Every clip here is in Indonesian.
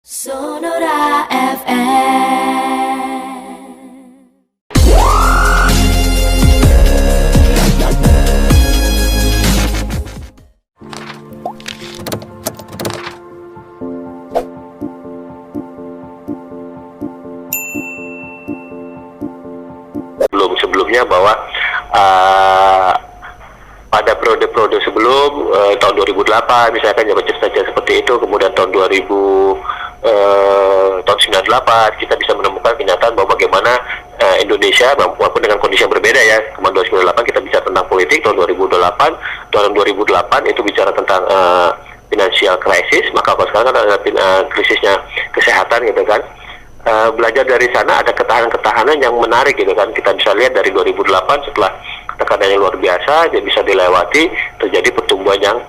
Sonora FM. Sebelumnya bahwa pada periode-periode sebelum tahun 2008 misalkan ya cerita seperti itu, kemudian tahun 98 kita bisa menemukan kenyataan bahwa bagaimana Indonesia walaupun dengan kondisi yang berbeda ya, kemarin 2008 kita bicara tentang politik, tahun 2008 itu bicara tentang financial crisis, maka kalau sekarang kan ada krisisnya kesehatan gitu kan. Belajar dari sana ada ketahanan-ketahanan yang menarik gitu kan. Kita bisa lihat dari 2008 setelah tekanan yang luar biasa dia bisa dilewati, terjadi pertumbuhan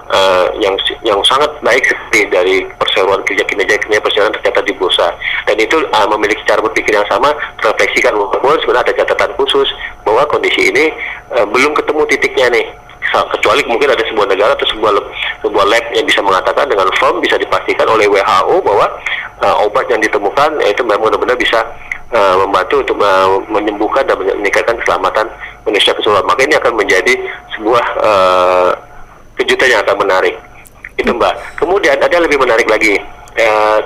yang sangat baik seperti dari perseroan kinerja perseroan tercatat di bursa, dan itu memiliki cara berpikir yang sama, terefleksikan walaupun sebenarnya ada catatan khusus bahwa kondisi ini belum ketemu titiknya nih, kecuali mungkin ada sebuah negara atau sebuah lab yang bisa mengatakan dengan firm bisa dipastikan oleh WHO bahwa obat yang ditemukan itu benar-benar bisa membantu untuk menyembuhkan dan meningkatkan keselamatan manusia keseluruhan. Maka ini akan menjadi sebuah kejutan yang akan menarik. Itu Mbak. Kemudian ada yang lebih menarik lagi.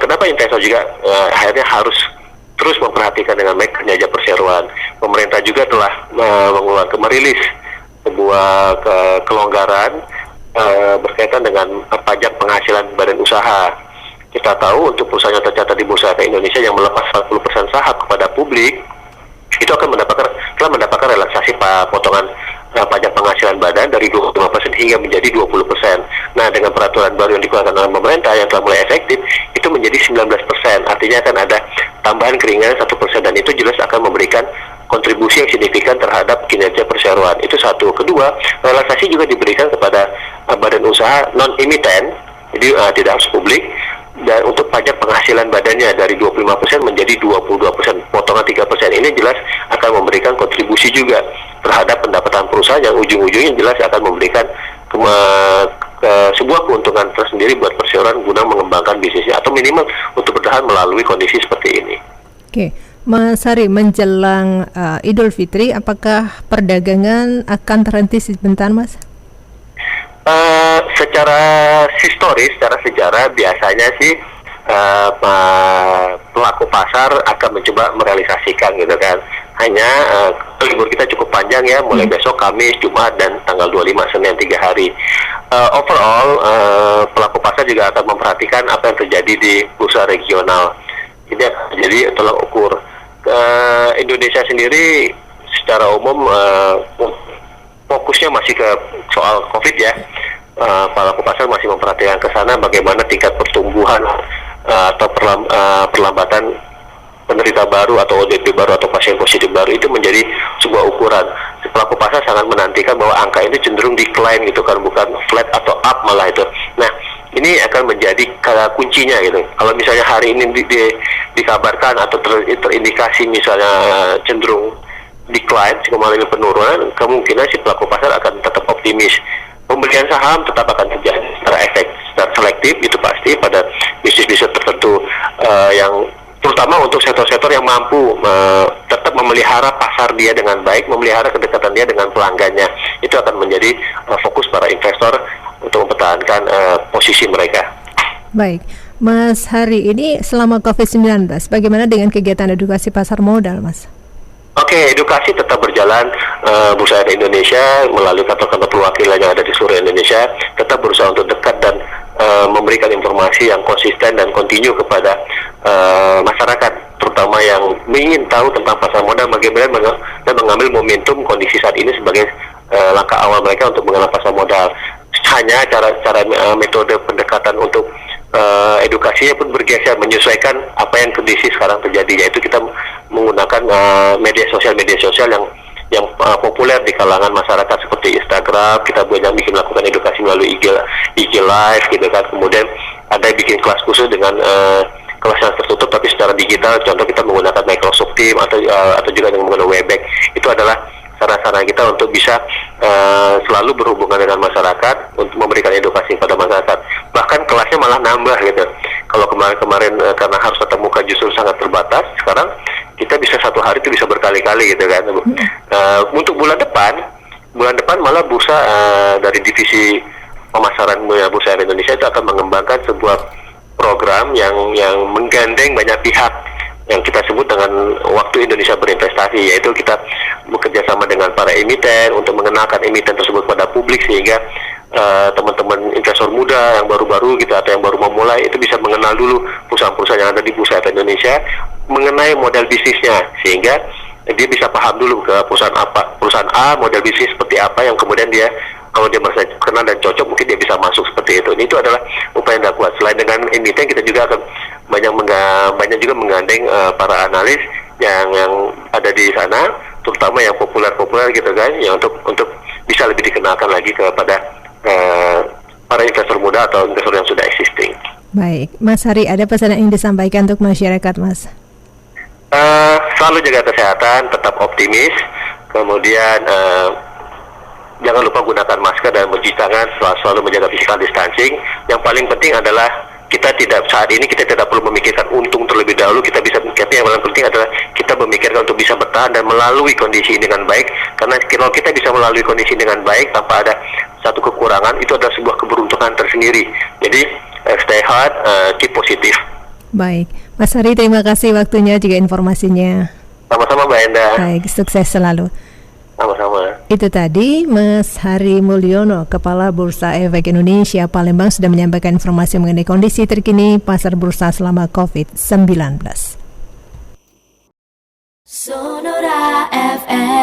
Kenapa investor juga akhirnya harus terus memperhatikan dengan baik kinerja perseroan. Pemerintah juga telah merilis sebuah kelonggaran berkaitan dengan pajak penghasilan badan usaha. Kita tahu untuk perusahaan yang tercatat di Bursa Efek Indonesia yang melepas 40% saham kepada publik, itu akan telah mendapatkan relaksasi potongan pajak penghasilan badan dari 25% hingga menjadi 20%. Nah, dengan peraturan baru yang dikeluarkan oleh pemerintah yang telah mulai efektif, itu menjadi 19%. Artinya akan ada tambahan keringanan 1%, dan itu jelas akan memberikan kontribusi yang signifikan terhadap kinerja perseroan. Itu satu. Kedua, relaksasi juga diberikan kepada badan usaha non-emiten, jadi tidak harus publik, dan untuk pajak penghasilan badannya dari 25% menjadi 22%, potongan 3%. Ini jelas akan memberikan kontribusi juga terhadap pendapatan perusahaan yang ujung-ujungnya jelas akan memberikan sebuah keuntungan tersendiri buat perseroan guna mengembangkan bisnisnya atau minimal untuk bertahan melalui kondisi seperti ini. Oke, Mas Hari, menjelang Idul Fitri, apakah perdagangan akan terhenti sebentar, Mas? Secara historis, secara sejarah biasanya sih pelaku pasar akan mencoba merealisasikan gitu kan. Hanya libur kita cukup panjang ya, mulai besok Kamis, Jumat, dan tanggal 25 Senin 3 hari. Overall pelaku pasar juga akan memperhatikan apa yang terjadi di bursa regional. Ini akan menjadi tolak ukur. Indonesia sendiri secara umum fokusnya masih ke soal COVID ya. Pelaku pasar masih memperhatikan ke sana bagaimana tingkat pertumbuhan atau perlambatan penderita baru atau ODP baru atau pasien positif baru itu menjadi sebuah ukuran. Pelaku pasar sangat menantikan bahwa angka ini cenderung decline gitu kan, bukan flat atau up malah itu. Nah, ini akan menjadi kuncinya gitu. Kalau misalnya hari ini dikabarkan atau terindikasi misalnya cenderung decline, mengalami penurunan, kemungkinan si pelaku pasar akan tetap optimis. Pembelian saham tetap akan terjadi secara selektif, itu pasti pada bisnis-bisnis tertentu yang terutama untuk sektor-sektor yang mampu tetap memelihara pasar dia dengan baik, memelihara kedekatan dia dengan pelanggannya. Itu akan menjadi fokus para investor untuk mempertahankan posisi mereka. Baik, Mas Hari, ini selama COVID-19, bagaimana dengan kegiatan edukasi pasar modal, Mas? Oke, edukasi tetap berjalan. Bursa Efek Indonesia melalui kantor-kantor perwakilan yang ada di seluruh Indonesia tetap berusaha untuk dekat dan memberikan informasi yang konsisten dan kontinu kepada masyarakat, terutama yang ingin tahu tentang pasar modal, bagaimana dan mengambil momentum kondisi saat ini sebagai langkah awal mereka untuk mengenal pasar modal. Hanya cara metode pendekatan untuk edukasinya pun bergeser menyesuaikan apa yang kondisi sekarang terjadi, yaitu kita menggunakan media sosial yang populer di kalangan masyarakat seperti Instagram. Kita banyak melakukan edukasi melalui IG Live gitu kan. Kemudian ada bikin kelas khusus dengan kelas yang tertutup tapi secara digital. Contoh kita menggunakan Microsoft Teams atau juga dengan menggunakan Webex. Itu adalah cara-cara kita untuk bisa selalu berhubungan dengan masyarakat untuk memberikan edukasi kepada masyarakat. Bahkan kelasnya malah nambah gitu. Kalau kemarin karena harus tatap muka justru sangat terbatas, sekarang kita bisa satu hari itu bisa berkali-kali gitu kan. Untuk bulan depan malah bursa dari divisi pemasaran Bursa Efek Indonesia itu akan mengembangkan sebuah program yang menggandeng banyak pihak yang kita sebut dengan Waktu Indonesia Berinvestasi, yaitu kita bekerja sama dengan para emiten untuk mengenalkan emiten tersebut pada publik, sehingga teman-teman investor muda yang baru-baru gitu atau yang baru memulai itu bisa mengenal dulu perusahaan-perusahaan yang ada di Bursa Efek Indonesia mengenai model bisnisnya, sehingga dia bisa paham dulu ke perusahaan A model bisnis seperti apa, yang kemudian dia kalau dia merasa kenal dan cocok mungkin dia bisa masuk seperti itu. Ini itu adalah upaya yang dilakukan. Selain dengan emiten, kita juga akan banyak juga menggandeng para analis yang ada di sana, terutama yang populer gitu kan, yang untuk bisa lebih dikenalkan lagi kepada para investor muda atau investor yang sudah existing. Baik, Mas Hari, ada pesan yang ingin disampaikan untuk masyarakat, Mas? Selalu jaga kesehatan, tetap optimis, kemudian jangan lupa gunakan masker dan mencuci tangan, selalu menjaga physical distancing. Yang paling penting adalah saat ini kita tidak perlu memikirkan untung terlebih dahulu. Tapi yang paling penting adalah kita memikirkan untuk bisa bertahan dan melalui kondisi ini dengan baik. Karena kalau kita bisa melalui kondisi ini dengan baik tanpa ada satu kekurangan, itu adalah sebuah keberuntungan tersendiri. Jadi stay hard, keep positif. Baik, Mas Hari, terima kasih waktunya juga informasinya. Sama-sama Mbak Enda. Baik, sukses selalu. Sama-sama. Itu tadi Mas Hari Mulyono, Kepala Bursa Efek Indonesia Palembang, sudah menyampaikan informasi mengenai kondisi terkini pasar bursa selama COVID-19. Sonora FM.